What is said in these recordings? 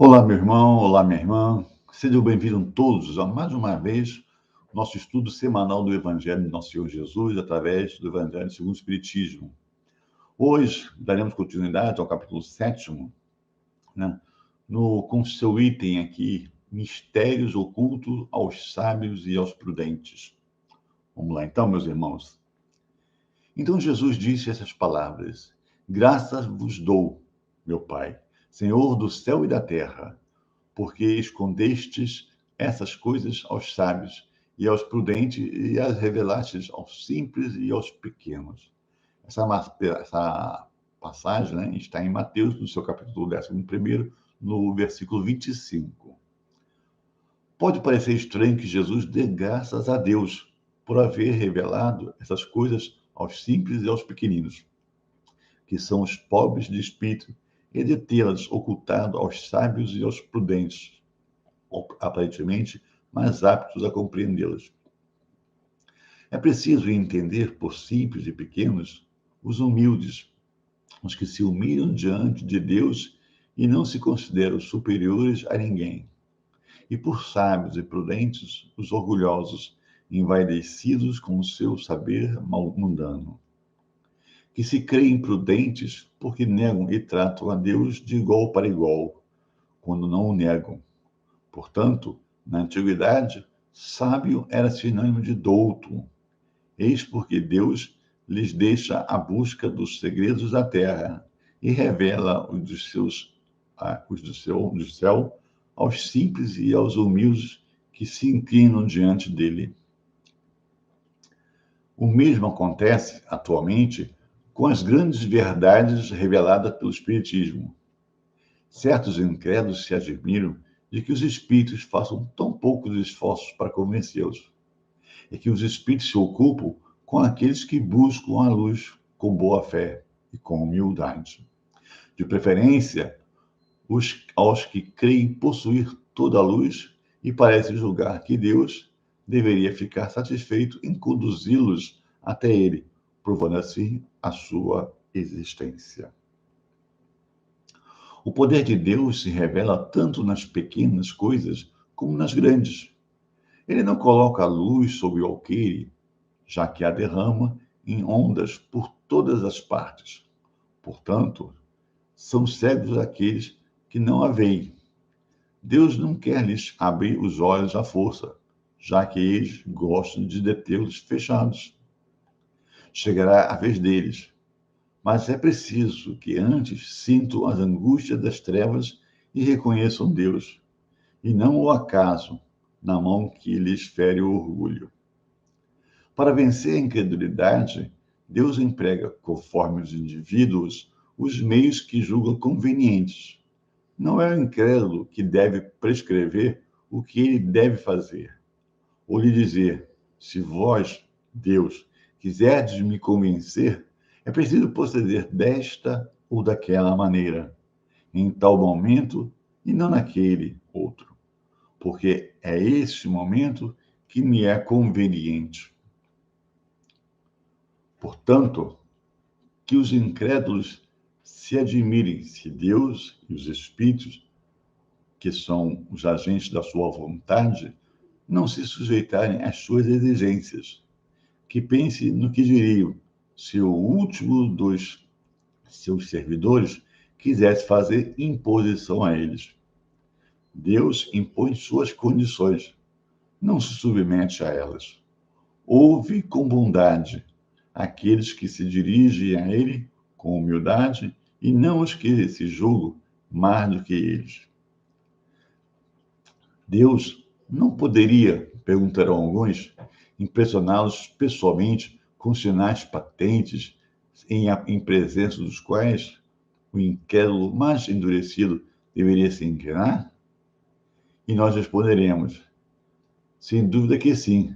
Olá, meu irmão, olá, minha irmã. Sejam bem-vindos todos a mais uma vez nosso estudo semanal do Evangelho de Nosso Senhor Jesus através do Evangelho segundo o Espiritismo. Hoje daremos continuidade ao capítulo 7º, né, com seu item aqui, Mistérios ocultos aos sábios e aos prudentes. Vamos lá então, meus irmãos. Então Jesus disse essas palavras: Graças vos dou, meu Pai, Senhor do céu e da terra, porque escondestes essas coisas aos sábios e aos prudentes e as revelastes aos simples e aos pequenos. Essa passagem, né, está em Mateus, no seu capítulo 11, no versículo 25. Pode parecer estranho que Jesus dê graças a Deus por haver revelado essas coisas aos simples e aos pequeninos, que são os pobres de espírito, e de tê-las ocultado aos sábios e aos prudentes, aparentemente mais aptos a compreendê-las. É preciso entender por simples e pequenos os humildes, os que se humilham diante de Deus e não se consideram superiores a ninguém. E por sábios e prudentes, os orgulhosos, envaidecidos com o seu saber mundano, que se creem prudentes porque negam e tratam a Deus de igual para igual, quando não o negam. Portanto, na antiguidade, sábio era sinônimo de douto. Eis porque Deus lhes deixa a busca dos segredos da terra e revela os do céu aos simples e aos humildes que se inclinam diante dele. O mesmo acontece atualmente com as grandes verdades reveladas pelo Espiritismo. Certos incrédulos se admiram de que os espíritos façam tão poucos esforços para convencê-los, e que os espíritos se ocupam com aqueles que buscam a luz com boa fé e com humildade. De preferência, aos que creem possuir toda a luz e parecem julgar que Deus deveria ficar satisfeito em conduzi-los até ele, provando assim a sua existência. O poder de Deus se revela tanto nas pequenas coisas como nas grandes. Ele não coloca a luz sobre o alqueire, já que a derrama em ondas por todas as partes. Portanto, são cegos aqueles que não a veem. Deus não quer lhes abrir os olhos à força, já que eles gostam de detê-los fechados. Chegará a vez deles, mas é preciso que antes sintam as angústias das trevas e reconheçam Deus, e não o acaso, na mão que lhes fere o orgulho. Para vencer a incredulidade, Deus emprega, conforme os indivíduos, os meios que julgam convenientes. Não é o incrédulo que deve prescrever o que ele deve fazer, ou lhe dizer: se vós, Deus, quiserdes me convencer, é preciso proceder desta ou daquela maneira, em tal momento e não naquele outro, porque é esse momento que me é conveniente. Portanto, que os incrédulos se admirem se Deus e os espíritos, que são os agentes da sua vontade, não se sujeitarem às suas exigências. Que pense no que diriam se o último dos seus servidores quisesse fazer imposição a eles. Deus impõe suas condições, não se submete a elas. Ouve com bondade aqueles que se dirigem a ele com humildade e não os que se julgam mais do que eles. Deus não poderia, perguntarão alguns, impressioná-los pessoalmente com sinais patentes em presença dos quais o incrédulo mais endurecido deveria se inclinar? E nós responderemos: sem dúvida que sim.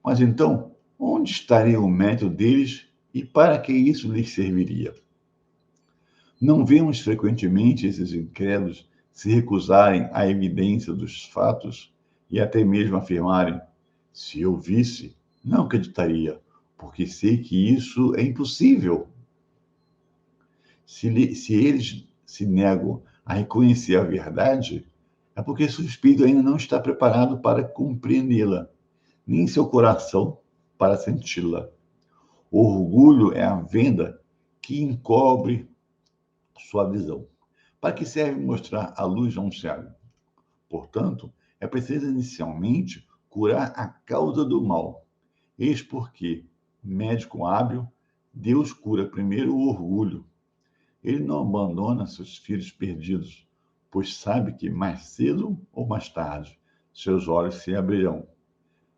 Mas então, onde estaria o mérito deles e para que isso lhes serviria? Não vemos frequentemente esses incrédulos se recusarem à evidência dos fatos e até mesmo afirmarem: se eu visse, não acreditaria, porque sei que isso é impossível. Se eles se negam a reconhecer a verdade, é porque seu espírito ainda não está preparado para compreendê-la, nem seu coração para senti-la. O orgulho é a venda que encobre sua visão. Para que serve mostrar a luz a um cego? Portanto, é preciso inicialmente curar a causa do mal. Eis porque, médico hábil, Deus cura primeiro o orgulho. Ele não abandona seus filhos perdidos, pois sabe que mais cedo ou mais tarde seus olhos se abrirão.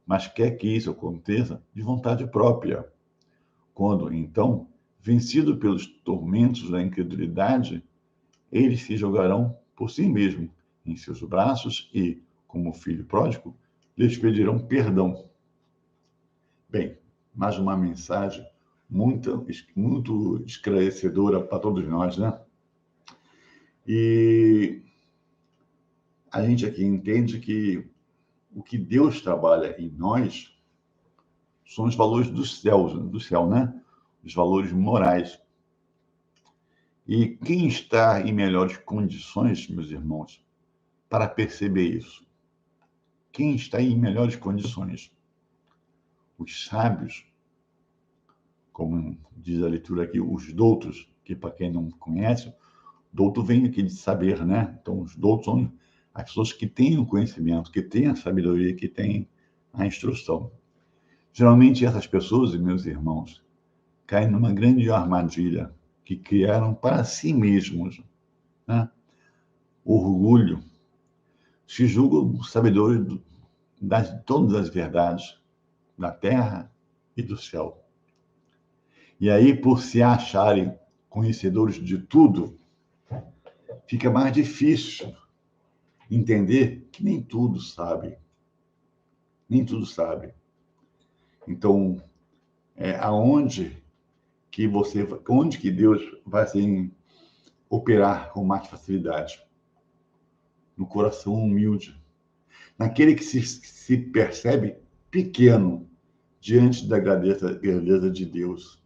Mas quer que isso aconteça de vontade própria. Quando, então, vencido pelos tormentos da incredulidade, eles se jogarão por si mesmos em seus braços e, como filho pródigo, lhes pedirão perdão. Bem, mais uma mensagem muito esclarecedora para todos nós, né? E a gente aqui entende que o que Deus trabalha em nós são os valores do céu, né? Os valores morais. E quem está em melhores condições, meus irmãos, para perceber isso? Quem está em melhores condições? Os sábios, como diz a leitura aqui, os doutos, que para quem não conhece, douto vem aqui de saber, né? Então, os doutos são as pessoas que têm o conhecimento, que têm a sabedoria, que têm a instrução. Geralmente, essas pessoas, meus irmãos, caem numa grande armadilha que criaram para si mesmos, né? Orgulho. Se julgam sabedores de todas as verdades da terra e do céu. E aí, por se acharem conhecedores de tudo, fica mais difícil entender que nem tudo sabe. Nem tudo sabe. Então, onde que Deus vai assim, operar com mais facilidade? No coração humilde. Naquele que se percebe pequeno diante da grandeza de Deus.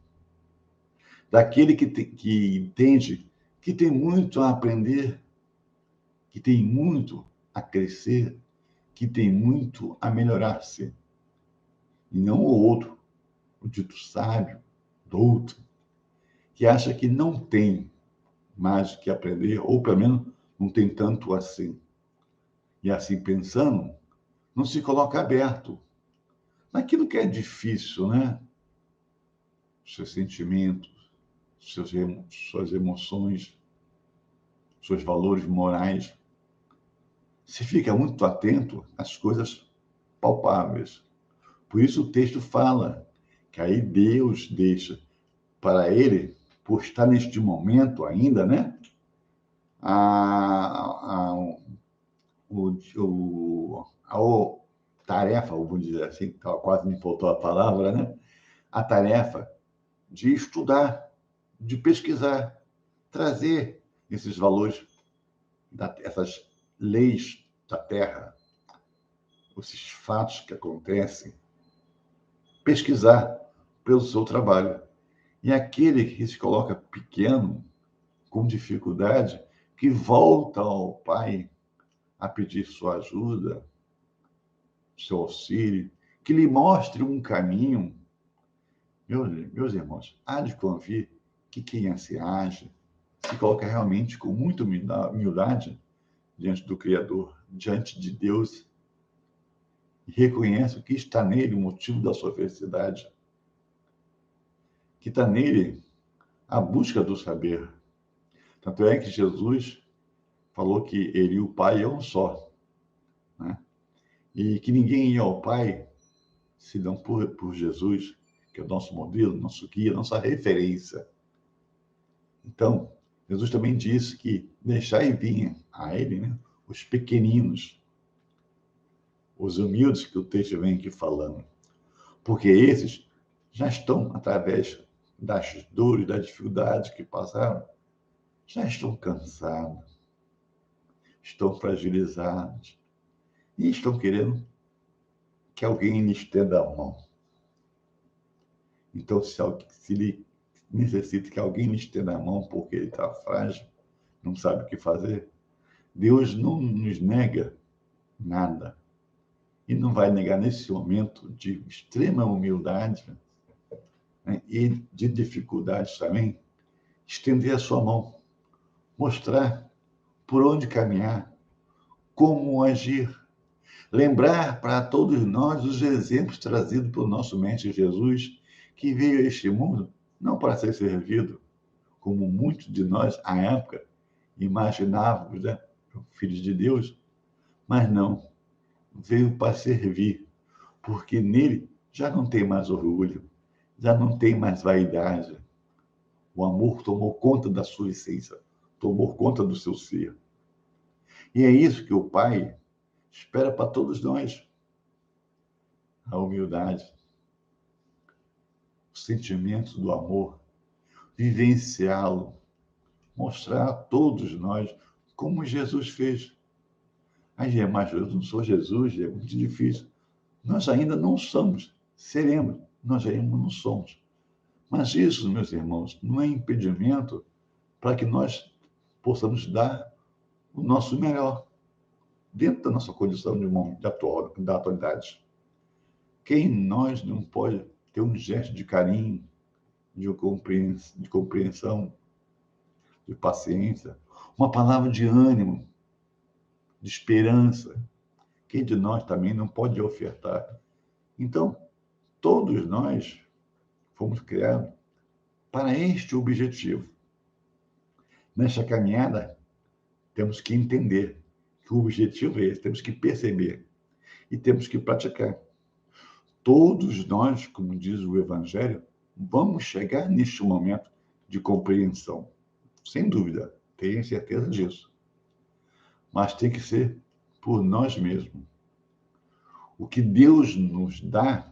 Daquele que entende que tem muito a aprender, que tem muito a crescer, que tem muito a melhorar-se. E não o outro, o dito sábio, douto, que acha que não tem mais o que aprender, ou pelo menos não tem tanto assim. E assim pensando, não se coloca aberto naquilo que é difícil, né? Seus sentimentos, suas emoções, seus valores morais. Se fica muito atento às coisas palpáveis. Por isso o texto fala que aí Deus deixa para ele, por estar neste momento ainda, né? A tarefa, vamos dizer assim, quase me faltou a palavra, né? A tarefa de estudar, de pesquisar, trazer esses valores, essas leis da Terra, esses fatos que acontecem, pesquisar pelo seu trabalho. E aquele que se coloca pequeno, com dificuldade, que volta ao Pai a pedir sua ajuda, seu auxílio, que lhe mostre um caminho. Meus irmãos, há de convir que quem assim age se coloca realmente com muita humildade diante do Criador, diante de Deus, e reconhece que está nele o motivo da sua felicidade, que está nele a busca do saber. Tanto é que Jesus falou que ele e o Pai é um só, né? E que ninguém ia ao Pai senão por Jesus, que é o nosso modelo, nosso guia, nossa referência. Então, Jesus também disse que deixai vir a ele, né, os pequeninos, os humildes, que o texto vem aqui falando, porque esses já estão, através das dores, das dificuldades que passaram, já estão cansados, estão fragilizados e estão querendo que alguém lhes estenda a mão. Então, se ele necessita que alguém lhe estenda a mão porque ele está frágil, não sabe o que fazer, Deus não nos nega nada. E não vai negar nesse momento de extrema humildade, né, e de dificuldades também, estender a sua mão, mostrar por onde caminhar, como agir. Lembrar para todos nós os exemplos trazidos pelo nosso Mestre Jesus, que veio a este mundo não para ser servido, como muitos de nós, à época, imaginávamos, né, filhos de Deus, mas não, veio para servir, porque nele já não tem mais orgulho, já não tem mais vaidade. O amor tomou conta da sua essência, tomou conta do seu ser. E é isso que o Pai espera para todos nós. A humildade, o sentimento do amor, vivenciá-lo, mostrar a todos nós como Jesus fez. Aí, mas eu não sou Jesus, é muito difícil. Nós ainda não somos, seremos, nós ainda não somos. Mas isso, meus irmãos, não é impedimento para que nós possamos dar o nosso melhor, dentro da nossa condição de momento, da atualidade. Quem em nós não pode ter um gesto de carinho, de compreensão, de paciência, uma palavra de ânimo, de esperança? Quem de nós também não pode ofertar? Então, todos nós fomos criados para este objetivo. Nesta caminhada, temos que entender que o objetivo é esse, temos que perceber e temos que praticar. Todos nós, como diz o Evangelho, vamos chegar neste momento de compreensão. Sem dúvida, tenho certeza disso. Mas tem que ser por nós mesmos. O que Deus nos dá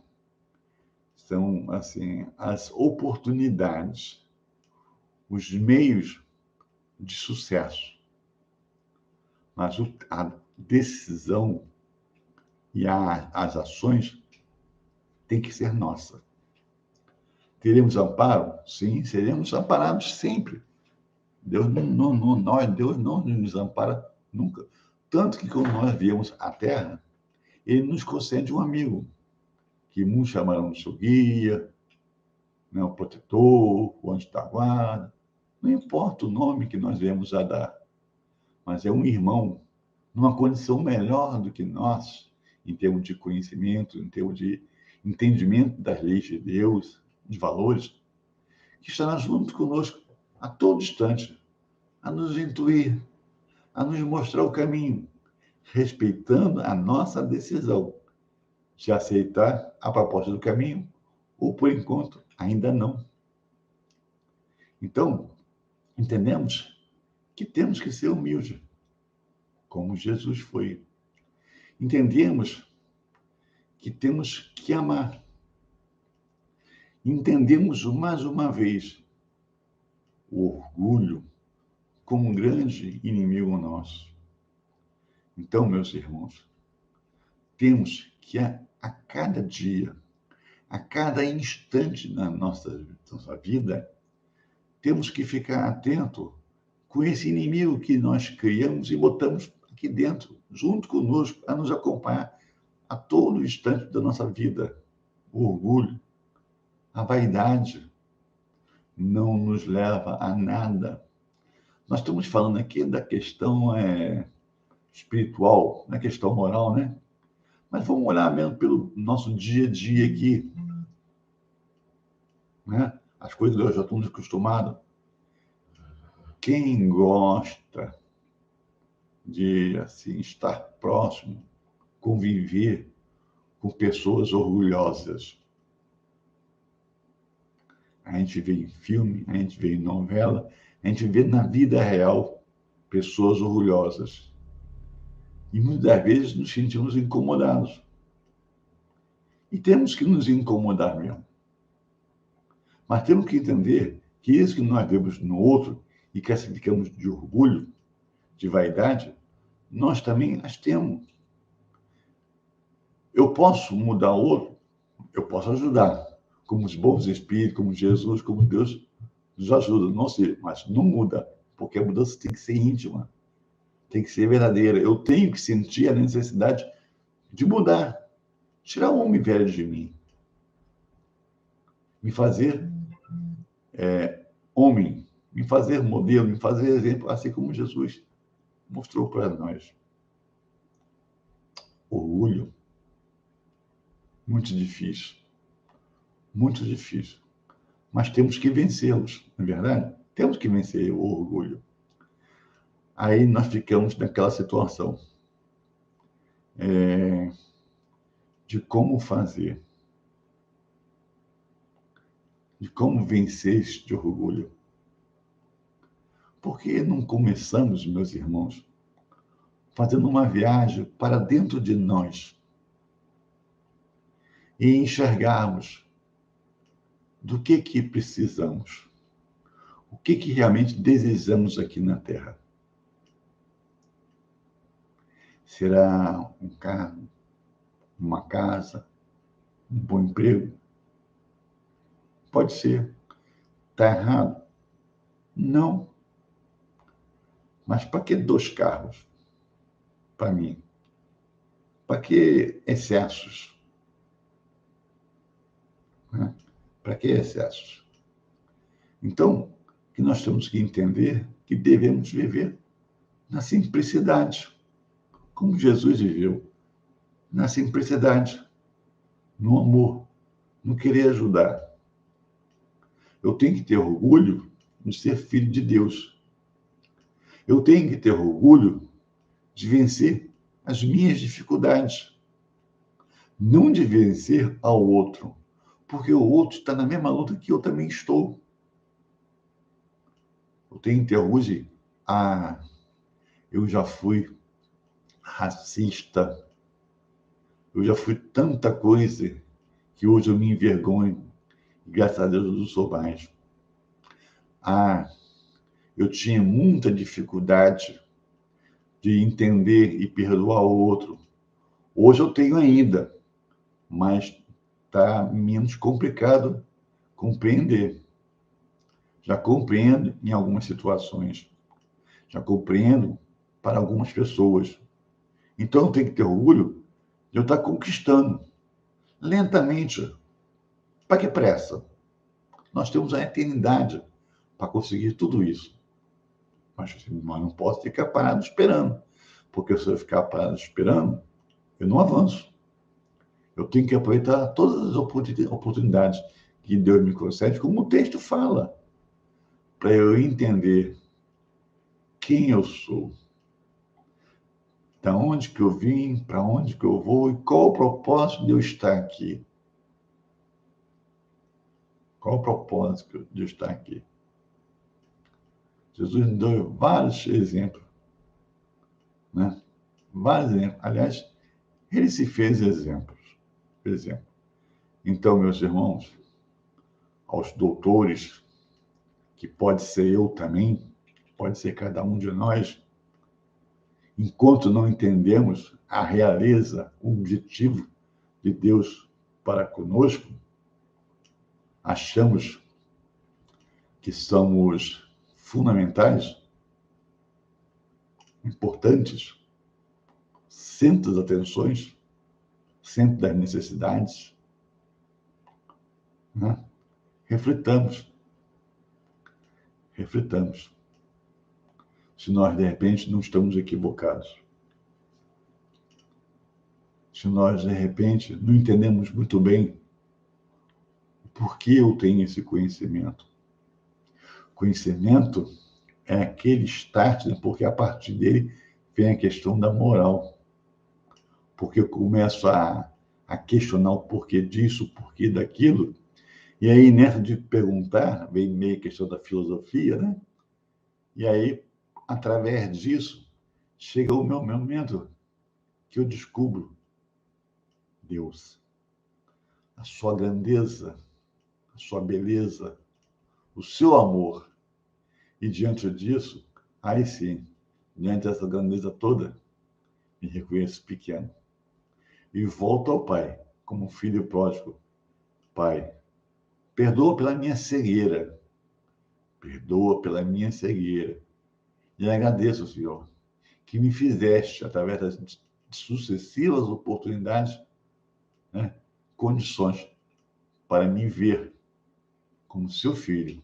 são, assim, as oportunidades, os meios de sucesso. Mas a decisão e as ações tem que ser nossa. Teremos amparo? Sim, seremos amparados sempre. Deus não nos ampara nunca. Tanto que quando nós viemos à Terra, ele nos concede um amigo, que muitos chamarão de seu guia, né, o protetor, o anjo da guarda. Não importa o nome que nós viemos a dar, mas é um irmão, numa condição melhor do que nós, em termos de conhecimento, em termos de entendimento das leis de Deus, de valores, que estará junto conosco a todo instante, a nos intuir, a nos mostrar o caminho, respeitando a nossa decisão de aceitar a proposta do caminho, ou, por enquanto, ainda não. Então, entendemos que temos que ser humildes, como Jesus foi. Entendemos que temos que amar. Entendemos mais uma vez o orgulho como um grande inimigo nosso. Então, meus irmãos, temos que a cada dia, a cada instante na nossa vida, temos que ficar atento com esse inimigo que nós criamos e botamos aqui dentro, junto conosco, para nos acompanhar a todo instante da nossa vida. O orgulho, a vaidade, não nos leva a nada. Nós estamos falando aqui da questão espiritual, na questão moral, né? Mas vamos olhar mesmo pelo nosso dia a dia aqui, né? As coisas que nós já estamos acostumados. Quem gosta de, assim, estar próximo, conviver com pessoas orgulhosas? A gente vê em filme, a gente vê em novela, a gente vê na vida real pessoas orgulhosas. E muitas vezes nos sentimos incomodados. E temos que nos incomodar mesmo. Mas temos que entender que isso que nós vemos no outro e classificamos de orgulho, de vaidade, nós também as temos. Eu posso mudar o outro, eu posso ajudar, como os bons espíritos, como Jesus, como Deus nos ajuda, não sei, mas não muda, porque a mudança tem que ser íntima, tem que ser verdadeira. Eu tenho que sentir a necessidade de mudar, tirar o homem velho de mim, me fazer homem, me fazer modelo, me fazer exemplo, assim como Jesus mostrou para nós. Orgulho, muito difícil, muito difícil. Mas temos que vencê-los, não é verdade? Temos que vencer o orgulho. Aí nós ficamos naquela situação de como fazer, de como vencer este orgulho. Por que não começamos, meus irmãos, fazendo uma viagem para dentro de nós e enxergarmos do que precisamos, o que realmente desejamos aqui na Terra? Será um carro, uma casa, um bom emprego? Pode ser. Está errado? Não. Mas para que 2 carros? Para mim. Para que excessos? Né? Para que excessos? Então, que nós temos que entender que devemos viver na simplicidade, como Jesus viveu, na simplicidade, no amor, no querer ajudar. Eu tenho que ter orgulho de ser filho de Deus. Eu tenho que ter orgulho de vencer as minhas dificuldades, não de vencer ao outro, porque o outro está na mesma luta que eu também estou. Eu tenho que ter orgulho de, eu já fui racista, eu já fui tanta coisa que hoje eu me envergonho, e graças a Deus eu não sou mais. Eu tinha muita dificuldade de entender e perdoar o outro. Hoje eu tenho ainda, mas está menos complicado compreender. Já compreendo em algumas situações. Já compreendo para algumas pessoas. Então, eu tenho que ter orgulho de eu estar conquistando lentamente. Para que pressa? Nós temos a eternidade para conseguir tudo isso. Mas não posso ficar parado esperando. Porque se eu ficar parado esperando, eu não avanço. Eu tenho que aproveitar todas as oportunidades que Deus me concede, como o texto fala, para eu entender quem eu sou, da onde que eu vim, para onde que eu vou e qual o propósito de eu estar aqui. Qual o propósito de eu estar aqui? Jesus nos deu vários exemplos, né? Vários exemplos. Aliás, ele se fez exemplos. Exemplo. Então, meus irmãos, aos doutores, que pode ser eu também, pode ser cada um de nós, enquanto não entendemos a realeza, o objetivo de Deus para conosco, achamos que somos fundamentais, importantes, centro das atenções, centro das necessidades, né? Refletamos. Se nós, de repente, não estamos equivocados. Se nós, de repente, não entendemos muito bem por que eu tenho esse conhecimento. Conhecimento é aquele start, porque a partir dele vem a questão da moral. Porque eu começo a questionar o porquê disso, o porquê daquilo, e aí, nessa de perguntar, vem meio a questão da filosofia, né? E aí, através disso, chega o meu momento que eu descubro Deus, a sua grandeza, a sua beleza, o seu amor. E diante disso, aí sim, diante dessa grandeza toda, me reconheço pequeno. E volto ao Pai, como um filho pródigo. Pai, perdoa pela minha cegueira. Perdoa pela minha cegueira. E agradeço, Senhor, que me fizeste, através das sucessivas oportunidades, né, condições para me ver como seu filho,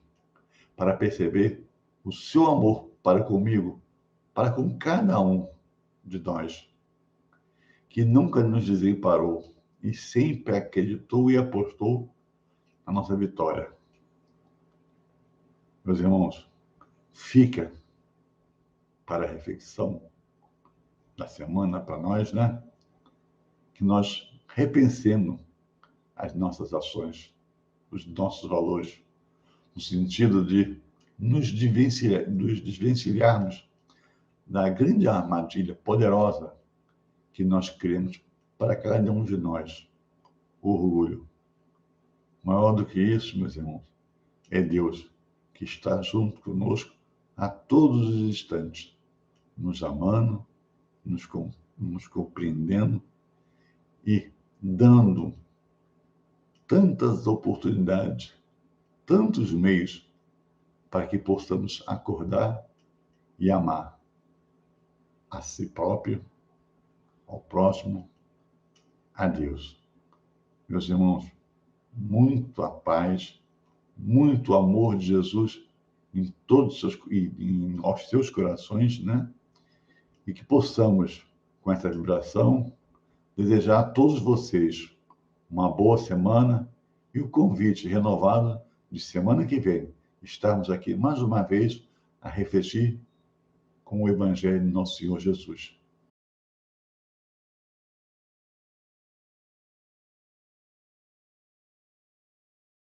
para perceber o seu amor para comigo, para com cada um de nós, que nunca nos desemparou e sempre acreditou e apostou na nossa vitória. Meus irmãos, fica para a reflexão da semana para nós, né? Que nós repensemos as nossas ações, os nossos valores, no sentido de nos desvencilharmos da grande armadilha poderosa que nós criamos para cada um de nós, o orgulho. Maior do que isso, meus irmãos, é Deus que está junto conosco a todos os instantes, nos amando, nos compreendendo e dando tantas oportunidades, tantos meios para que possamos acordar e amar a si próprio, ao próximo, a Deus. Meus irmãos, muito a paz, muito amor de Jesus em todos aos seus corações, né? E que possamos, com essa vibração, desejar a todos vocês uma boa semana e o convite renovado de semana que vem estarmos aqui mais uma vez a refletir com o Evangelho de nosso Senhor Jesus.